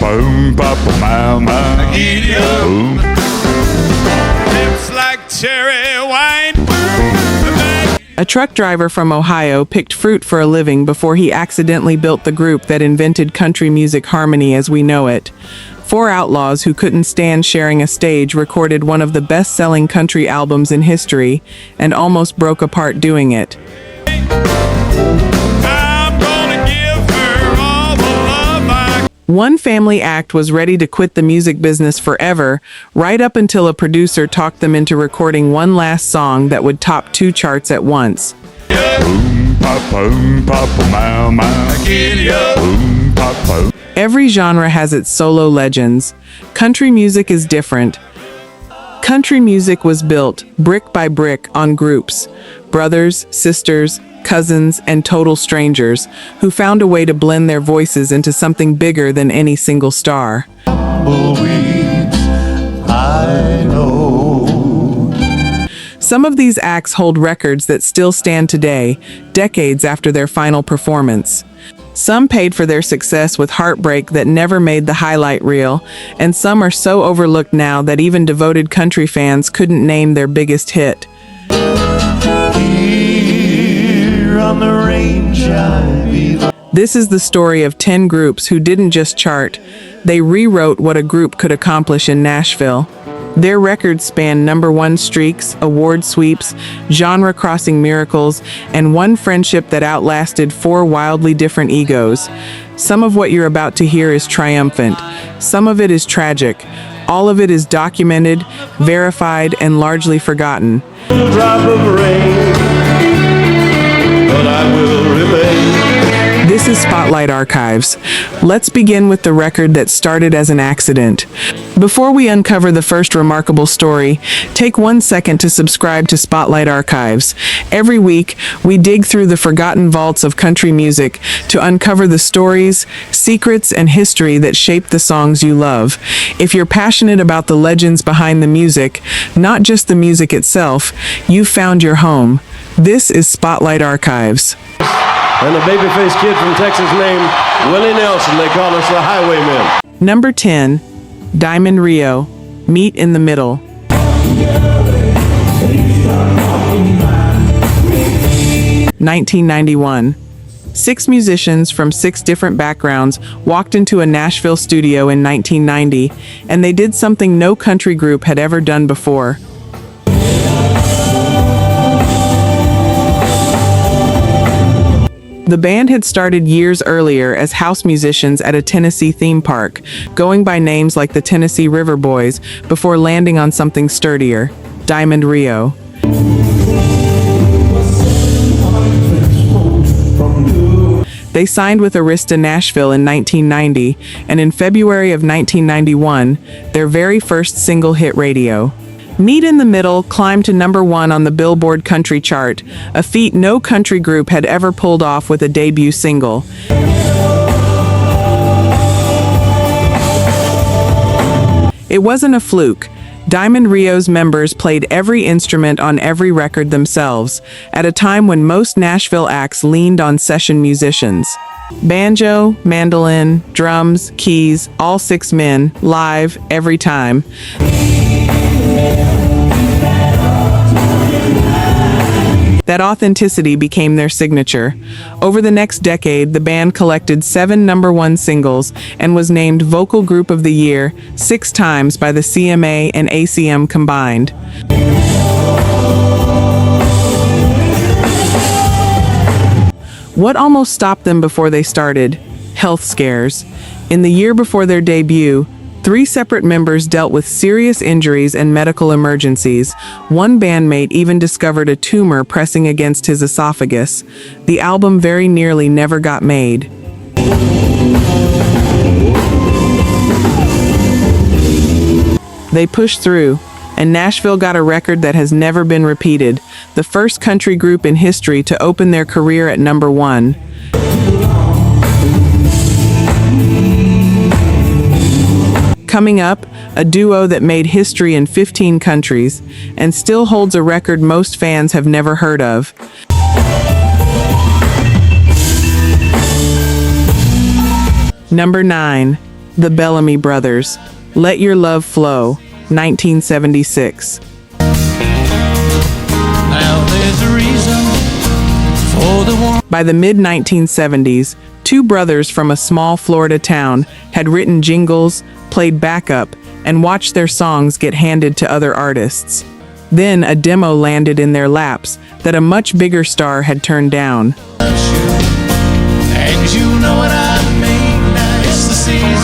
boom, boom, Giddy up. Boom. Lips like cherry wine. A truck driver from Ohio picked fruit for a living before he accidentally built the group that invented country music harmony as we know it. Four outlaws who couldn't stand sharing a stage recorded one of the best-selling country albums in history and almost broke apart doing it. I'm gonna give her all the love I... One family act was ready to quit the music business forever, right up until a producer talked them into recording one last song that would top 2 charts at once. boom, boom, boom, Giddy up. boom, boom. Every genre has its solo legends. Country music is different. Country music was built, brick by brick, on groups, brothers, sisters, cousins, and total strangers, who found a way to blend their voices into something bigger than any single star. I know. Some of these acts hold records that still stand today, decades after their final performance. Some paid for their success with heartbreak that never made the highlight reel, and some are so overlooked now that even devoted country fans couldn't name their biggest hit. Here on the range I belong. This is the story of 10 groups who didn't just chart, they rewrote what a group could accomplish in Nashville. Their records span #1 streaks, award sweeps, genre-crossing miracles, and one friendship that outlasted 4 wildly different egos. Some of what you're about to hear is triumphant. Some of it is tragic. All of it is documented, verified, and largely forgotten. Drop of rain, but I will remain. This is Spotlight Archives. Let's begin with the record that started as an accident. Before we uncover the first remarkable story, take 1 second to subscribe to Spotlight Archives. Every week, we dig through the forgotten vaults of country music to uncover the stories, secrets, and history that shaped the songs you love. If you're passionate about the legends behind the music, not just the music itself, you've found your home. This is Spotlight Archives. And a babyface kid from Texas named Willie Nelson. They call us the Highwaymen. Number 10, Diamond Rio, Meet in the Middle. 1991. 6 musicians from 6 different backgrounds walked into a Nashville studio in 1990, and they did something no country group had ever done before. The band had started years earlier as house musicians at a Tennessee theme park, going by names like the Tennessee River Boys before landing on something sturdier, Diamond Rio. They signed with Arista Nashville in 1990, and in February of 1991, their very first single hit radio. Meet in the Middle climbed to #1 on the Billboard Country chart, a feat no country group had ever pulled off with a debut single. It wasn't a fluke. Diamond Rio's members played every instrument on every record themselves, at a time when most Nashville acts leaned on session musicians. Banjo, mandolin, drums, keys, all 6 men, live, every time. That authenticity became their signature. Over the next decade, the band collected 7 #1 singles and was named Vocal Group of the Year 6 times by the CMA and ACM combined. What almost stopped them before they started? Health scares. In the year before their debut, 3 separate members dealt with serious injuries and medical emergencies. One bandmate even discovered a tumor pressing against his esophagus. The album very nearly never got made. They pushed through, and Nashville got a record that has never been repeated, the first country group in history to open their career at #1. Coming up, a duo that made history in 15 countries and still holds a record most fans have never heard of. Number 9, The Bellamy Brothers, Let Your Love Flow, 1976. Now there's a reason for the one. By the mid-1970s, two brothers from a small Florida town had written jingles, played backup, and watched their songs get handed to other artists. Then a demo landed in their laps that a much bigger star had turned down. And you know what I mean, now it's the season.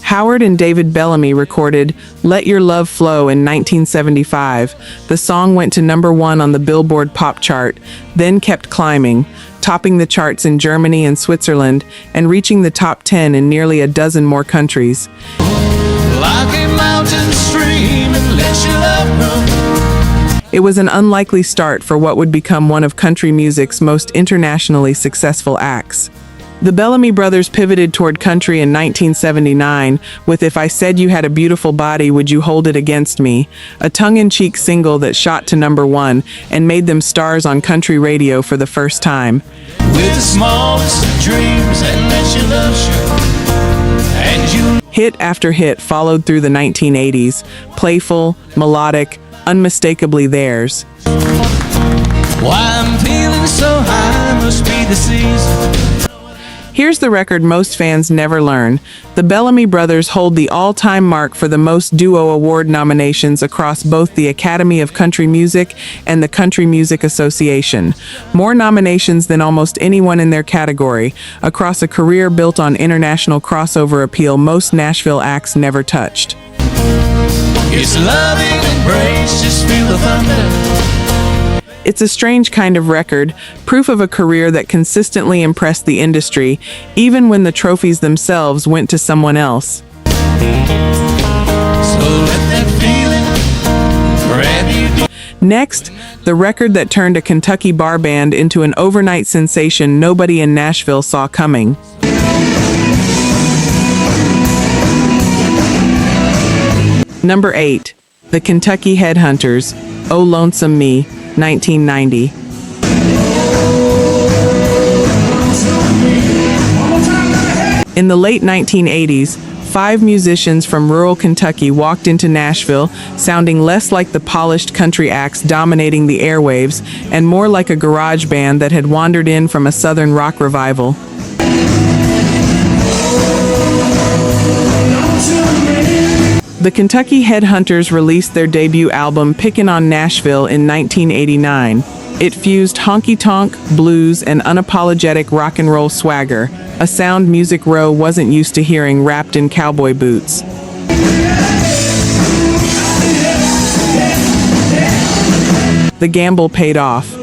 Howard and David Bellamy recorded Let Your Love Flow in 1975. The song went to #1 on the Billboard pop chart, then kept climbing, topping the charts in Germany and Switzerland, and reaching the top 10 in nearly a dozen more countries. Like a mountain stream and let your love run. It was an unlikely start for what would become one of country music's most internationally successful acts. The Bellamy Brothers pivoted toward country in 1979 with If I Said You Had a Beautiful Body, Would You Hold It Against Me?, a tongue-in-cheek single that shot to #1 and made them stars on country radio for the first time. With the smallest of dreams and let your love show. And you Hit after hit followed through the 1980s, playful, melodic, unmistakably theirs. why I'm feeling so high must be the season. Here's the record most fans never learn. The Bellamy Brothers hold the all-time mark for the most duo award nominations across both the Academy of Country Music and the Country Music Association. More nominations than almost anyone in their category, across a career built on international crossover appeal most Nashville acts never touched. It's loving embrace, just feel the thunder. It's a strange kind of record, proof of a career that consistently impressed the industry, even when the trophies themselves went to someone else. So let that feeling grab you. Next, the record that turned a Kentucky bar band into an overnight sensation nobody in Nashville saw coming. Number 8. The Kentucky Headhunters, Oh Lonesome Me, 1990. In the late 1980s, 5 musicians from rural Kentucky walked into Nashville, sounding less like the polished country acts dominating the airwaves and more like a garage band that had wandered in from a southern rock revival. The Kentucky Headhunters released their debut album Pickin' on Nashville in 1989. It fused honky-tonk, blues, and unapologetic rock and roll swagger, a sound Music Row wasn't used to hearing wrapped in cowboy boots. The gamble paid off.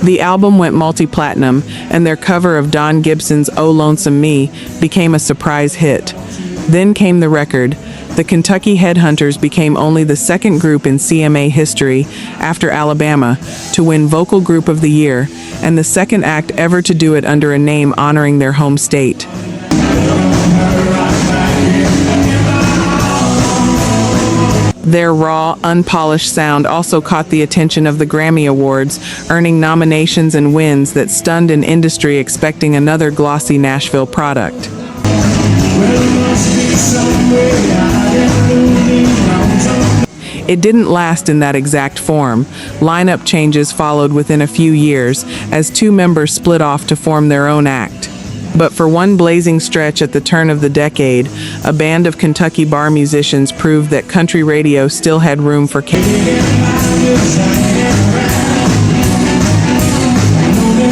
The album went multi-platinum, and their cover of Don Gibson's Oh Lonesome Me became a surprise hit. Then came the record. The Kentucky Headhunters became only the second group in CMA history, after Alabama, to win Vocal Group of the Year, and the second act ever to do it under a name honoring their home state. Their raw, unpolished sound also caught the attention of the Grammy Awards, earning nominations and wins that stunned an industry expecting another glossy Nashville product. It didn't last in that exact form. Lineup changes followed within a few years, as 2 members split off to form their own act. But for one blazing stretch at the turn of the decade, a band of Kentucky bar musicians proved that country radio still had room for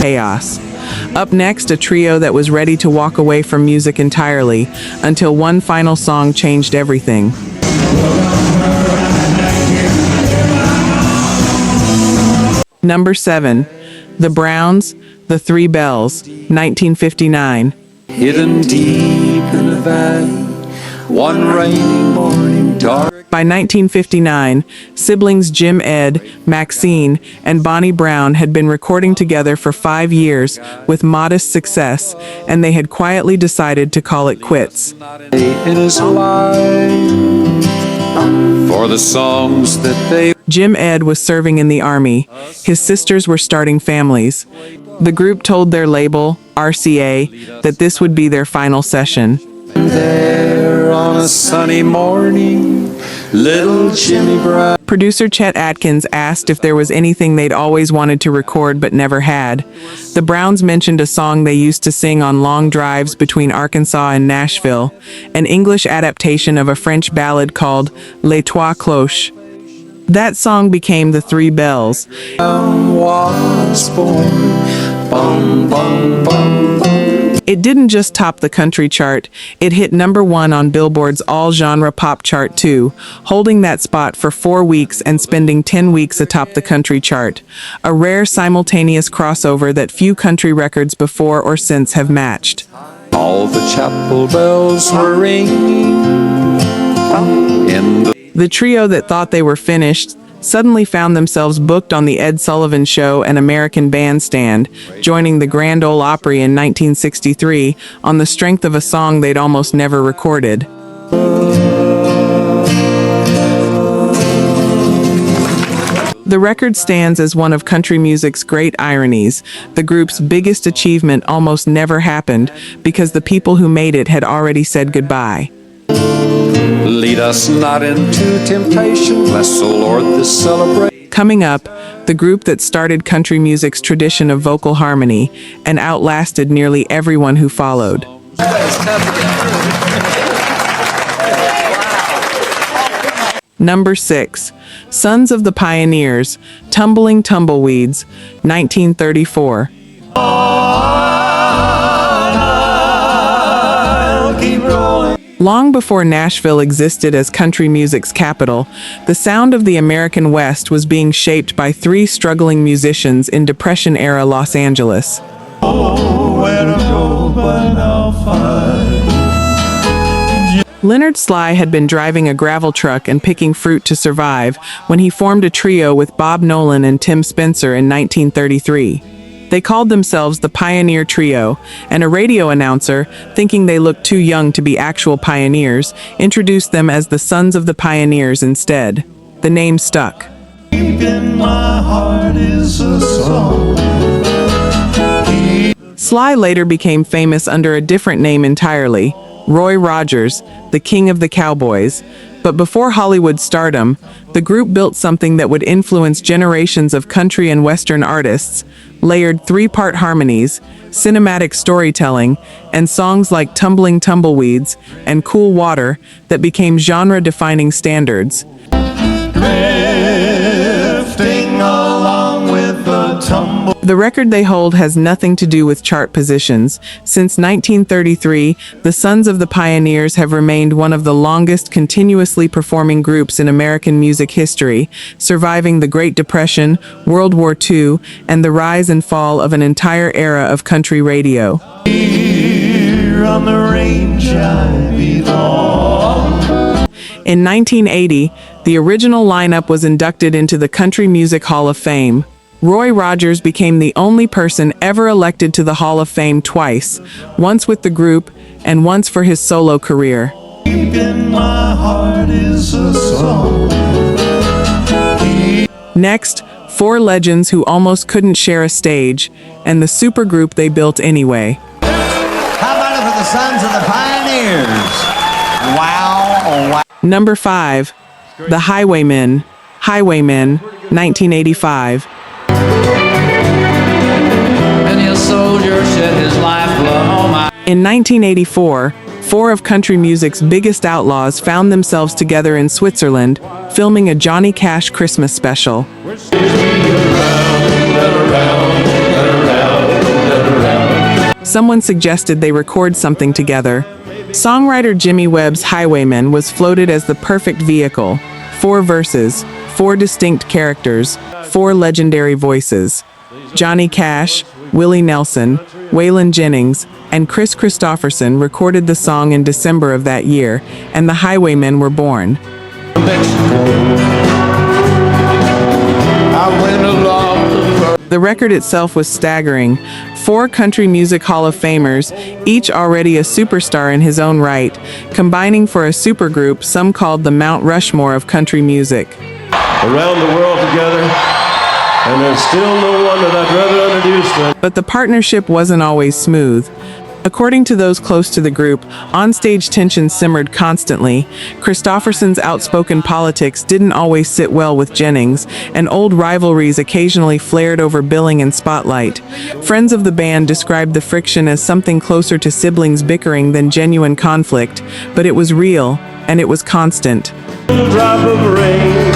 chaos. Up next, a trio that was ready to walk away from music entirely, until one final song changed everything. Number 7. The Browns, The Three Bells, 1959. Hidden deep in the valley, one rainy morning dark. By 1959, siblings Jim Ed, Maxine, and Bonnie Brown had been recording together for 5 years with modest success, and they had quietly decided to call it quits. In his life, for the songs that they. Jim Ed was serving in the Army. His sisters were starting families. The group told their label, RCA, that this would be their final session. There on a sunny morning, little Jimmy Brown. Producer Chet Atkins asked if there was anything they'd always wanted to record but never had. The Browns mentioned a song they used to sing on long drives between Arkansas and Nashville, an English adaptation of a French ballad called Les Trois Cloches. That song became the Three Bells. Was born. Bum, bum, bum, bum. It didn't just top the country chart, it hit #1 on Billboard's all-genre pop chart too, holding that spot for 4 weeks and spending 10 weeks atop the country chart, a rare simultaneous crossover that few country records before or since have matched. All the chapel bells were ringing in The trio that thought they were finished suddenly found themselves booked on The Ed Sullivan Show and American Bandstand, joining the Grand Ole Opry in 1963 on the strength of a song they'd almost never recorded. The record stands as one of country music's great ironies. The group's biggest achievement almost never happened because the people who made it had already said goodbye. Lead us not into temptation, bless, O Lord, this celebration. Coming up, the group that started country music's tradition of vocal harmony and outlasted nearly everyone who followed. Number 6, Sons of the Pioneers, Tumbling Tumbleweeds, 1934. Long before Nashville existed as country music's capital, the sound of the American West was being shaped by 3 struggling musicians in Depression-era Los Angeles. Leonard Sly had been driving a gravel truck and picking fruit to survive when he formed a trio with Bob Nolan and Tim Spencer in 1933. They called themselves the Pioneer Trio, and a radio announcer, thinking they looked too young to be actual pioneers, introduced them as the Sons of the Pioneers instead. The name stuck. Sly later became famous under a different name entirely, Roy Rogers, the King of the Cowboys. But before Hollywood stardom, the group built something that would influence generations of country and western artists, layered 3-part harmonies, cinematic storytelling, and songs like Tumbling Tumbleweeds and Cool Water that became genre-defining standards. The record they hold has nothing to do with chart positions. Since 1933, the Sons of the Pioneers have remained one of the longest continuously performing groups in American music history, surviving the Great Depression, World War II, and the rise and fall of an entire era of country radio. Here on the range I belong. In 1980, the original lineup was inducted into the Country Music Hall of Fame. Roy Rogers became the only person ever elected to the Hall of Fame twice, once with the group and once for his solo career. Deep in my heart is a song. Next, 4 legends who almost couldn't share a stage, and the supergroup they built anyway. How about it for the Sons of the Pioneers? Wow, oh wow. Number 5, The Highwaymen, 1985. Many a soldier shed his lifeblood on my. In 1984, 4 of country music's biggest outlaws found themselves together in Switzerland, filming a Johnny Cash Christmas special. Someone suggested they record something together. Songwriter Jimmy Webb's Highwaymen was floated as the perfect vehicle. 4 verses, 4 distinct characters, 4 legendary voices. Johnny Cash, Willie Nelson, Waylon Jennings, and Chris Christopherson recorded the song in December of that year, and the Highwaymen were born. The record itself was staggering. 4 Country Music Hall of Famers, each already a superstar in his own right, combining for a supergroup some called the Mount Rushmore of country music. Around the world together, and there's still no one that I'd rather introduce them. But the partnership wasn't always smooth. According to those close to the group, onstage tension simmered constantly. Christofferson's outspoken politics didn't always sit well with Jennings, and old rivalries occasionally flared over billing and spotlight. Friends of the band described the friction as something closer to siblings bickering than genuine conflict, but it was real, and it was constant. Drop of rain,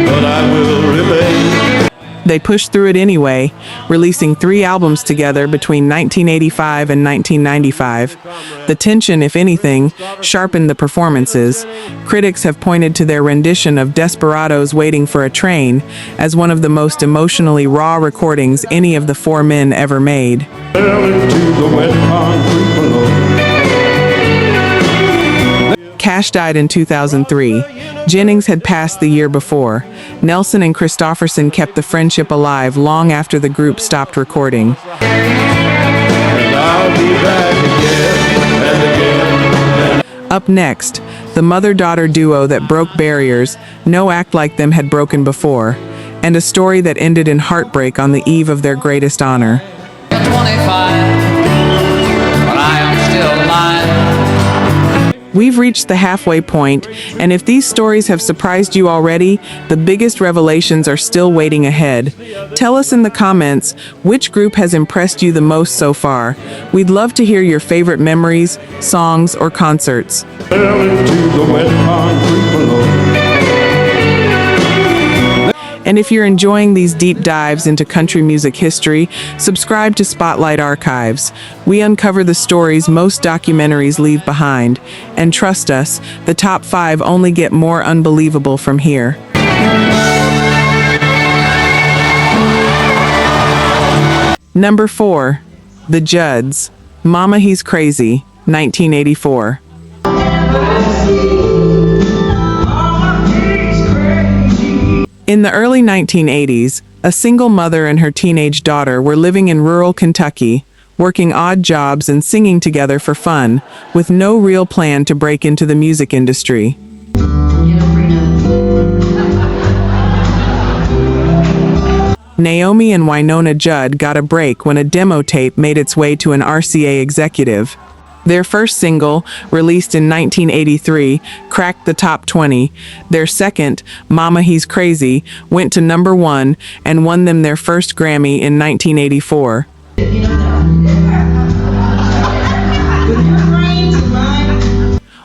but I will remain. They pushed through it anyway, releasing 3 albums together between 1985 and 1995. The tension, if anything, sharpened the performances. Critics have pointed to their rendition of Desperado's Waiting for a Train as one of the most emotionally raw recordings any of the 4 men ever made. Into the wet concrete below. Cash died in 2003. Jennings had passed the year before. Nelson and Christofferson kept the friendship alive long after the group stopped recording. And I'll be back again and again. Up next, the mother-daughter duo that broke barriers no act like them had broken before, and a story that ended in heartbreak on the eve of their greatest honor. 25, but I am still alive. We've reached the halfway point, and if these stories have surprised you already, the biggest revelations are still waiting ahead. Tell us in the comments which group has impressed you the most so far. We'd love to hear your favorite memories, songs, or concerts. Fell into the wet concrete below. And if you're enjoying these deep dives into country music history, subscribe to Spotlight Archives. We uncover the stories most documentaries leave behind. And trust us, the top 5 only get more unbelievable from here. Number 4. The Judds. Mama He's Crazy, 1984. In the early 1980s, a single mother and her teenage daughter were living in rural Kentucky, working odd jobs and singing together for fun, with no real plan to break into the music industry. Naomi and Winona Judd got a break when a demo tape made its way to an RCA executive. Their first single, released in 1983, cracked the top 20. Their second, Mama He's Crazy, went to number 1 and won them their first Grammy in 1984.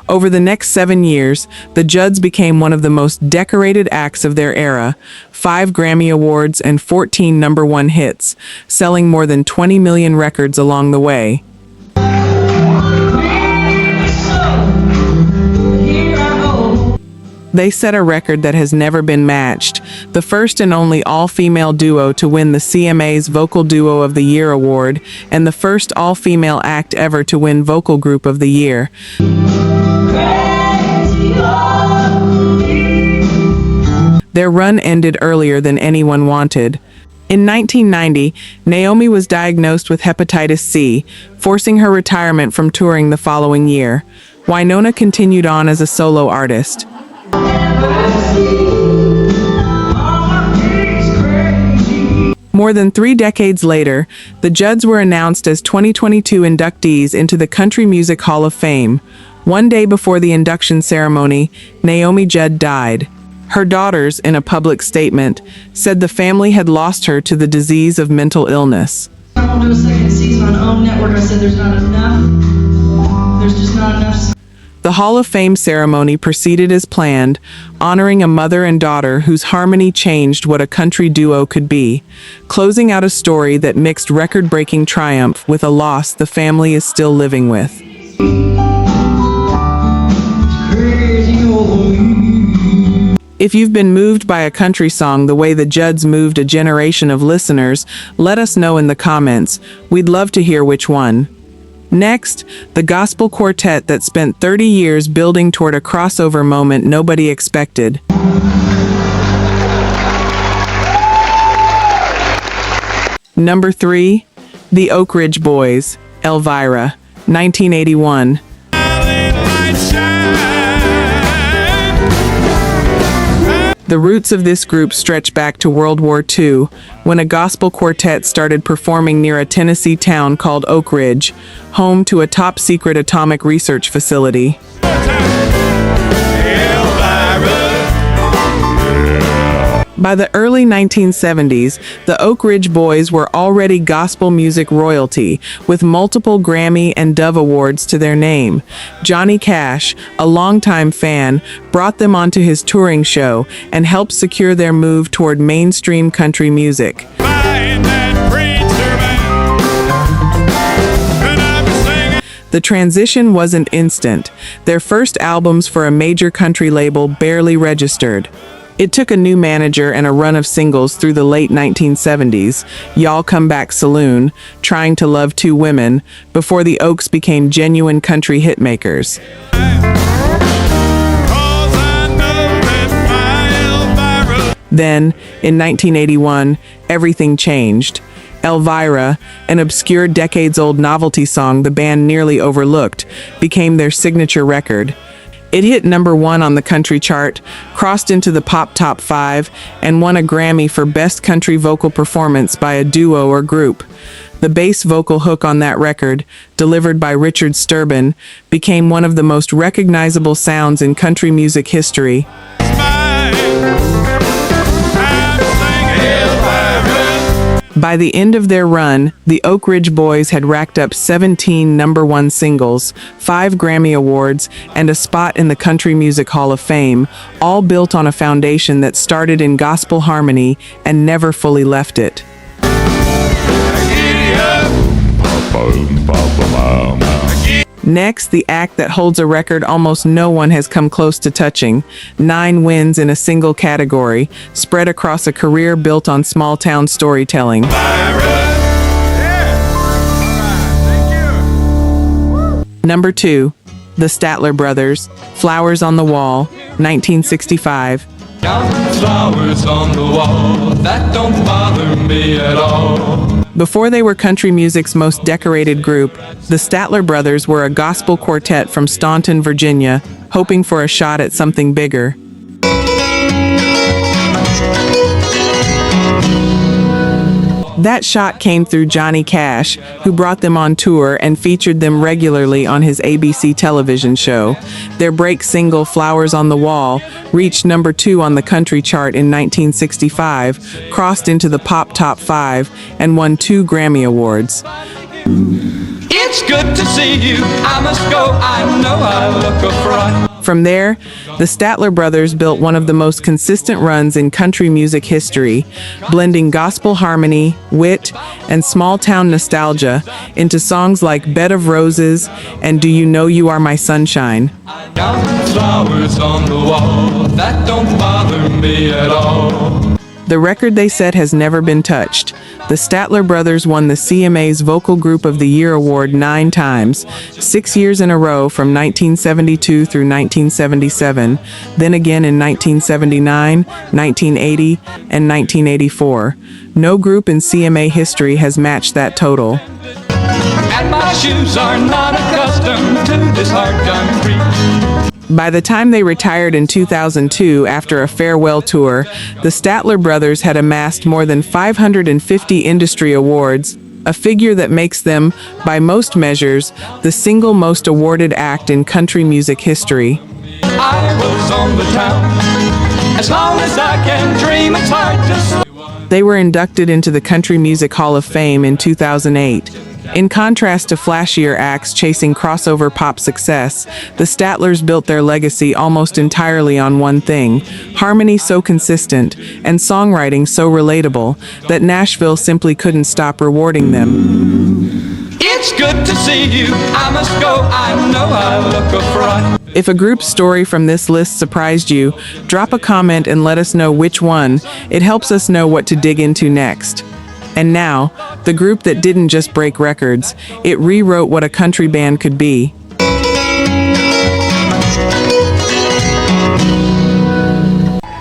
Over the next 7 years, the Judds became one of the most decorated acts of their era, 5 Grammy Awards and 14 number 1 hits, selling more than 20 million records along the way. They set a record that has never been matched, the first and only all-female duo to win the CMA's Vocal Duo of the Year award, and the first all-female act ever to win Vocal Group of the Year. Their run ended earlier than anyone wanted. In 1990, Naomi was diagnosed with hepatitis C, forcing her retirement from touring the following year. Winona continued on as a solo artist. More than 3 decades later, the Judds were announced as 2022 inductees into the Country Music Hall of Fame. One day before the induction ceremony, Naomi Judd died. Her daughters, in a public statement, said the family had lost her to the disease of mental illness. I won't do a second season on OWN Network. I said there's not enough. There's just not enough. The Hall of Fame ceremony proceeded as planned, honoring a mother and daughter whose harmony changed what a country duo could be, closing out a story that mixed record-breaking triumph with a loss the family is still living with. If you've been moved by a country song the way the Judds moved a generation of listeners, let us know in the comments. We'd love to hear which one. Next, the gospel quartet that spent 30 years building toward a crossover moment nobody expected. Number 3, the Oak Ridge Boys, Elvira, 1981. The roots of this group stretch back to World War II, when a gospel quartet started performing near a Tennessee town called Oak Ridge, home to a top-secret atomic research facility. By the early 1970s, the Oak Ridge Boys were already gospel music royalty, with multiple Grammy and Dove Awards to their name. Johnny Cash, a longtime fan, brought them onto his touring show and helped secure their move toward mainstream country music. The transition wasn't instant. Their first albums for a major country label barely registered. It took a new manager and a run of singles through the late 1970s, Y'all Come Back Saloon, Trying to Love Two Women, before the Oaks became genuine country hitmakers. Then, in 1981, everything changed. Elvira, an obscure decades-old novelty song the band nearly overlooked, became their signature record. It hit #1 on the country chart, crossed into the pop top 5, and won a Grammy for Best Country Vocal Performance by a duo or group. The bass vocal hook on that record, delivered by Richard Sturban, became one of the most recognizable sounds in country music history. By the end of their run, the Oak Ridge Boys had racked up 17 #1 singles, 5 Grammy Awards, and a spot in the Country Music Hall of Fame, all built on a foundation that started in gospel harmony and never fully left it. Next, the act that holds a record almost no one has come close to touching. 9 wins in a single category, spread across a career built on small-town storytelling. Number 2, the Statler Brothers, Flowers on the Wall, 1965. Flowers on the wall, that don't bother me at all. Before they were country music's most decorated group, the Statler Brothers were a gospel quartet from Staunton, Virginia, hoping for a shot at something bigger. That shot came through Johnny Cash, who brought them on tour and featured them regularly on his ABC television show. Their break single, Flowers on the Wall, reached #2 on the country chart in 1965, crossed into the pop top 5, and won 2 Grammy Awards. It's good to see you, I must go, I know I look a fright. From there, the Statler Brothers built one of the most consistent runs in country music history, blending gospel harmony, wit, and small-town nostalgia into songs like Bed of Roses and Do You Know You Are My Sunshine. Flowers on the wall, that don't bother me at all. The record they set has never been touched. The Statler Brothers won the CMA's Vocal Group of the Year award 9 times, 6 years in a row from 1972 through 1977, then again in 1979, 1980, and 1984. No group in CMA history has matched that total. And my shoes are not accustomed to this hard country. By the time they retired in 2002 after a farewell tour, the Statler Brothers had amassed more than 550 industry awards, a figure that makes them, by most measures, the single most awarded act in country music history. I was on the town. As long as I can dream, it's hard to... They were inducted into the Country Music Hall of Fame in 2008. In contrast to flashier acts chasing crossover pop success, the Statlers built their legacy almost entirely on one thing: harmony so consistent and songwriting so relatable that Nashville simply couldn't stop rewarding them. It's good to see you, I must go, I know I look a fright. If a group story from this list surprised you, drop a comment and let us know which one. It helps us know what to dig into next. And now, the group that didn't just break records, it rewrote what a country band could be.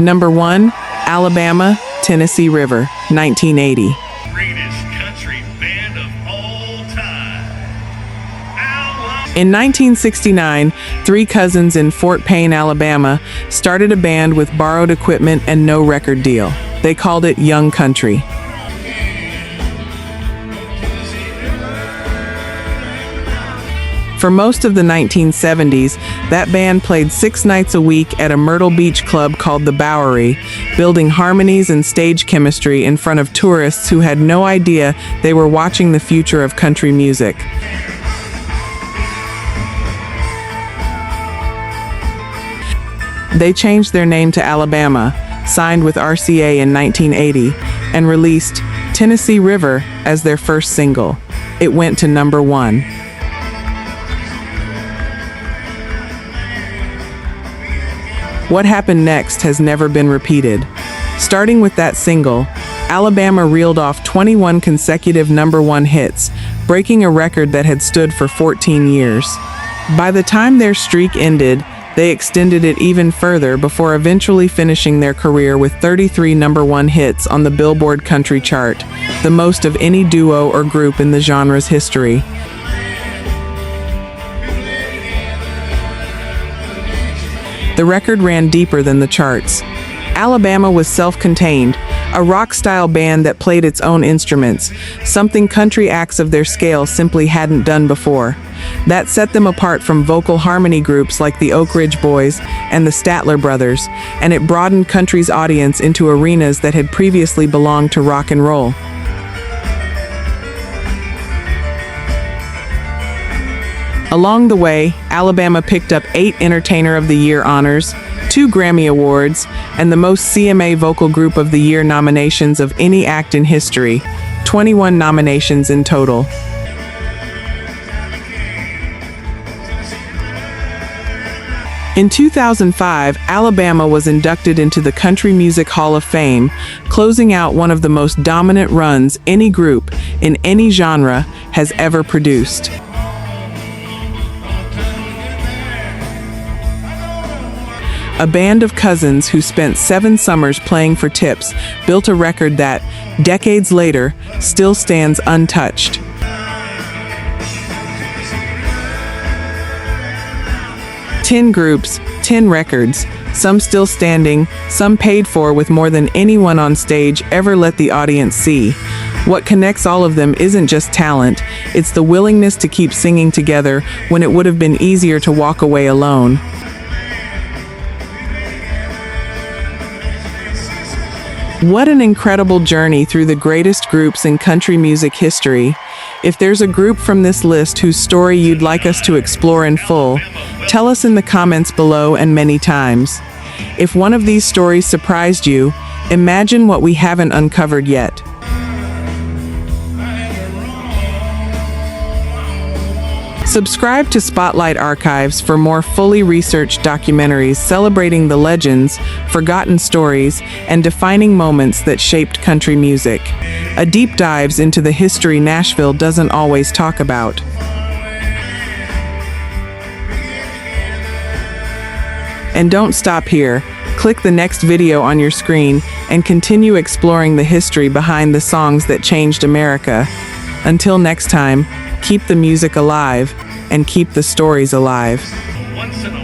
Number 1, Alabama, Tennessee River, 1980. Greatest country band of all time. In 1969, three cousins in Fort Payne, Alabama, started a band with borrowed equipment and no record deal. They called it Young Country. For most of the 1970s, that band played 6 nights a week at a Myrtle Beach club called the Bowery, building harmonies and stage chemistry in front of tourists who had no idea they were watching the future of country music. They changed their name to Alabama, signed with RCA in 1980, and released Tennessee River as their first single. It went to number 1. What happened next has never been repeated. Starting with that single, Alabama reeled off 21 consecutive number 1 hits, breaking a record that had stood for 14 years. By the time their streak ended, they extended it even further before eventually finishing their career with 33 number 1 hits on the Billboard Country chart, the most of any duo or group in the genre's history. The record ran deeper than the charts. Alabama was self-contained, a rock-style band that played its own instruments, something country acts of their scale simply hadn't done before. That set them apart from vocal harmony groups like the Oak Ridge Boys and the Statler Brothers, and it broadened country's audience into arenas that had previously belonged to rock and roll. Along the way, Alabama picked up 8 Entertainer of the Year honors, 2 Grammy Awards, and the most CMA Vocal Group of the Year nominations of any act in history, 21 nominations in total. In 2005, Alabama was inducted into the Country Music Hall of Fame, closing out one of the most dominant runs any group in any genre has ever produced. A band of cousins who spent 7 summers playing for tips built a record that, decades later, still stands untouched. "10 groups, 10 records, some still standing, some paid for with more than anyone on stage ever let the audience see. What connects all of them isn't just talent, it's the willingness to keep singing together when it would have been easier to walk away alone." What an incredible journey through the greatest groups in country music history. If there's a group from this list whose story you'd like us to explore in full, tell us in the comments below and many times. If one of these stories surprised you, imagine what we haven't uncovered yet. Subscribe to Spotlight Archives for more fully researched documentaries celebrating the legends, forgotten stories, and defining moments that shaped country music. A deep dives into the history Nashville doesn't always talk about. And don't stop here. Click the next video on your screen and continue exploring the history behind the songs that changed America. Until next time, keep the music alive and keep the stories alive. Once in a